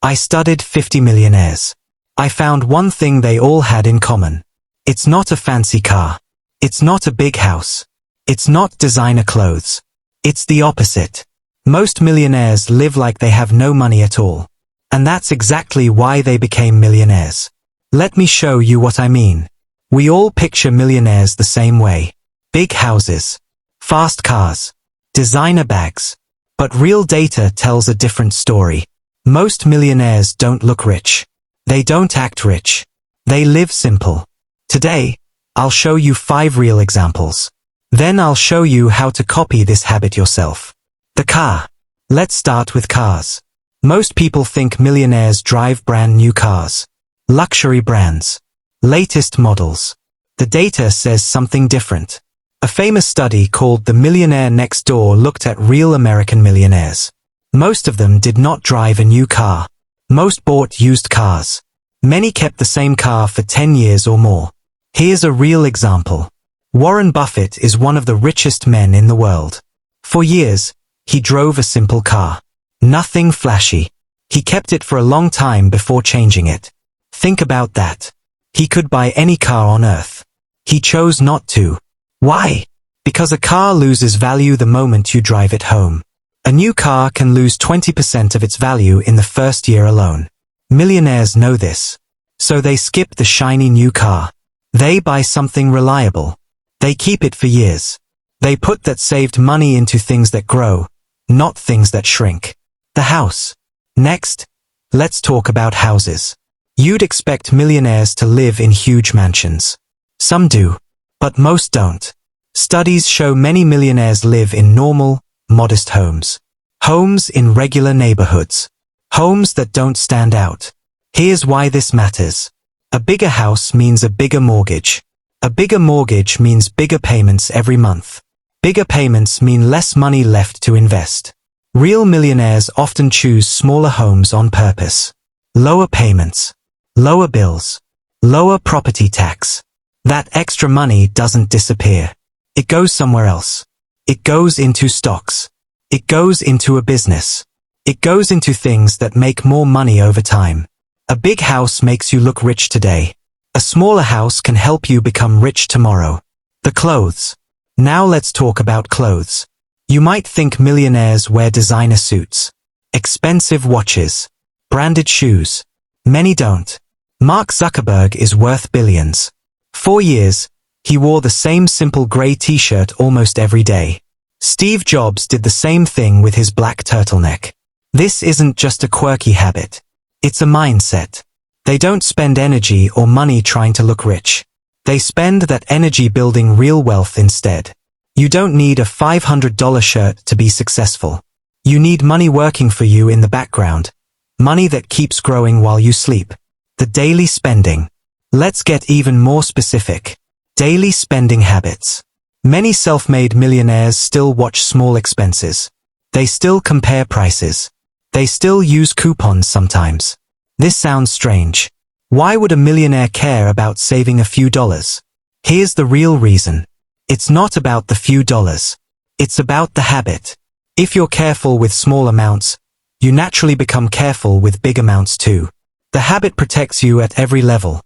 I studied 50 millionaires. I found one thing they all had in common. It's not a fancy car. It's not a big house. It's not designer clothes. It's the opposite. Most millionaires live like they have no money at all. And that's exactly why they became millionaires. Let me show you what I mean. We all picture millionaires the same way. Big houses, fast cars, designer bags. But real data tells a different story. Most millionaires don't look rich. They don't act rich. They live simple. Today, I'll show you 5 real examples. Then I'll show you how to copy this habit yourself. The car. Let's start with cars. Most people think millionaires drive brand new cars. Luxury brands. Latest models. The data says something different. A famous study called The Millionaire Next Door looked at real American millionaires. Most of them did not drive a new car. Most bought used cars. Many kept the same car for 10 years or more. Here's a real example. Warren Buffett is one of the richest men in the world. For years, he drove a simple car. Nothing flashy. He kept it for a long time before changing it. Think about that. He could buy any car on earth. He chose not to. Why? Because a car loses value the moment you drive it home. A new car can lose 20% of its value in the first year alone. Millionaires know this. So they skip the shiny new car. They buy something reliable. They keep it for years. They put that saved money into things that grow, not things that shrink. The house. Next, let's talk about houses. You'd expect millionaires to live in huge mansions. Some do, but most don't. Studies show many millionaires live in normal, modest homes. Homes in regular neighborhoods. Homes that don't stand out. Here's why this matters. A bigger house means a bigger mortgage. A bigger mortgage means bigger payments every month. Bigger payments mean less money left to invest. Real millionaires often choose smaller homes on purpose. Lower payments. Lower bills. Lower property tax. That extra money doesn't disappear. It goes somewhere else. It goes into stocks. It goes into a business. It goes into things that make more money over time. A big house makes you look rich today. A smaller house can help you become rich tomorrow. The clothes. Now let's talk about clothes. You might think millionaires wear designer suits, expensive watches, branded shoes. Many don't. Mark Zuckerberg is worth billions. For years, he wore the same simple gray t-shirt almost every day. Steve Jobs did the same thing with his black turtleneck. This isn't just a quirky habit. It's a mindset. They don't spend energy or money trying to look rich. They spend that energy building real wealth instead. You don't need a $500 shirt to be successful. You need money working for you in the background. Money that keeps growing while you sleep. The daily spending. Let's get even more specific. Daily spending habits. Many self-made millionaires still watch small expenses. They still compare prices. They still use coupons sometimes. This sounds strange. Why would a millionaire care about saving a few dollars? Here's the real reason. It's not about the few dollars. It's about the habit. If you're careful with small amounts, you naturally become careful with big amounts too. The habit protects you at every level.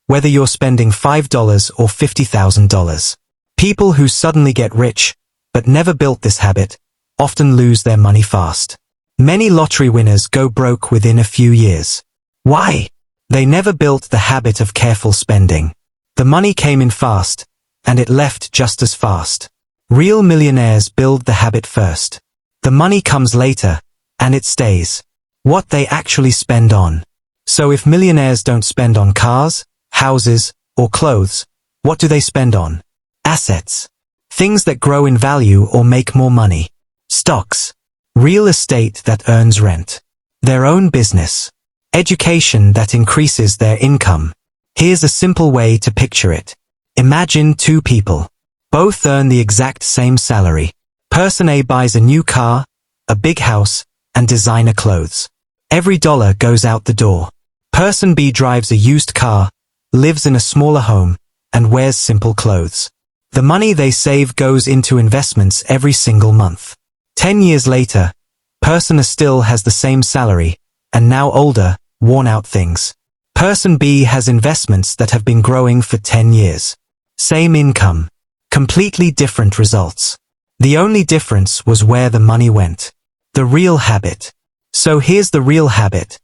Whether you're spending $5 or $50,000. People who suddenly get rich, but never built this habit, often lose their money fast. Many lottery winners go broke within a few years. Why? They never built the habit of careful spending. The money came in fast, and it left just as fast. Real millionaires build the habit first. The money comes later, and it stays. What they actually spend on. So if millionaires don't spend on cars, houses, or clothes, what do they spend on? Assets. Things that grow in value or make more money. Stocks. Real estate that earns rent. Their own business. Education that increases their income. Here's a simple way to picture it. Imagine 2 people. Both earn the exact same salary. Person A buys a new car, a big house, and designer clothes. Every dollar goes out the door. Person B drives a used car, lives in a smaller home, and wears simple clothes. The money they save goes into investments every single month. 10 years later, person A still has the same salary, and now older, worn-out things. Person B has investments that have been growing for 10 years. Same income. Completely different results. The only difference was where the money went. The real habit. So here's the real habit.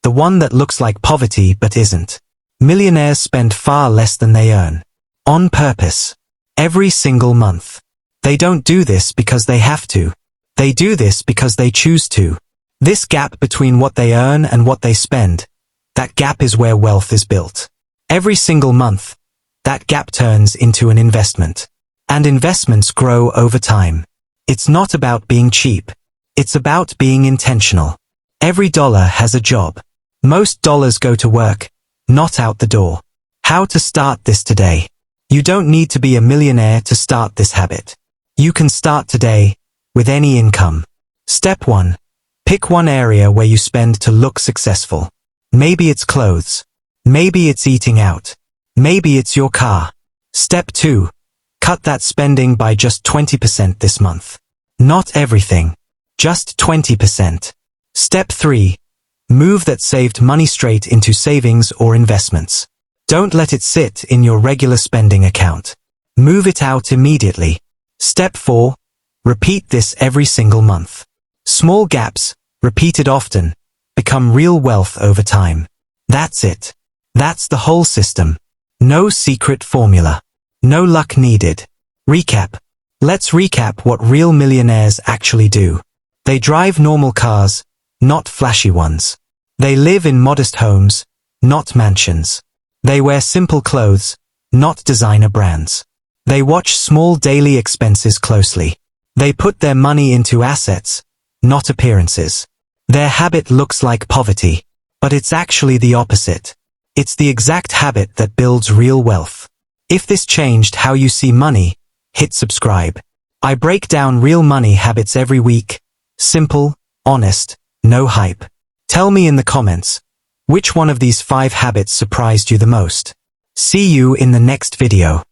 The one that looks like poverty but isn't. Millionaires spend far less than they earn. On purpose. Every single month. They don't do this because they have to. They do this because they choose to. This gap between what they earn and what they spend, that gap is where wealth is built. Every single month, that gap turns into an investment. And investments grow over time. It's not about being cheap. It's about being intentional. Every dollar has a job. Most dollars go to work, not out the door. How to start this today? You don't need to be a millionaire to start this habit. You can start today, with any income. Step 1. Pick one area where you spend to look successful. Maybe it's clothes. Maybe it's eating out. Maybe it's your car. Step 2. Cut that spending by just 20% this month. Not everything. Just 20%. Step 3. Move that saved money straight into savings or investments. Don't let it sit in your regular spending account. Move it out immediately. Step 4. Repeat this every single month. Small gaps, repeated often, become real wealth over time. That's it. That's the whole system. No secret formula. No luck needed. Recap. Let's recap what real millionaires actually do. They drive normal cars, not flashy ones. They live in modest homes, not mansions. They wear simple clothes, not designer brands. They watch small daily expenses closely. They put their money into assets, not appearances. Their habit looks like poverty, but it's actually the opposite. It's the exact habit that builds real wealth. If this changed how you see money, hit subscribe. I break down real money habits every week. Simple, honest, no hype. Tell me in the comments, which one of these 5 habits surprised you the most? See you in the next video.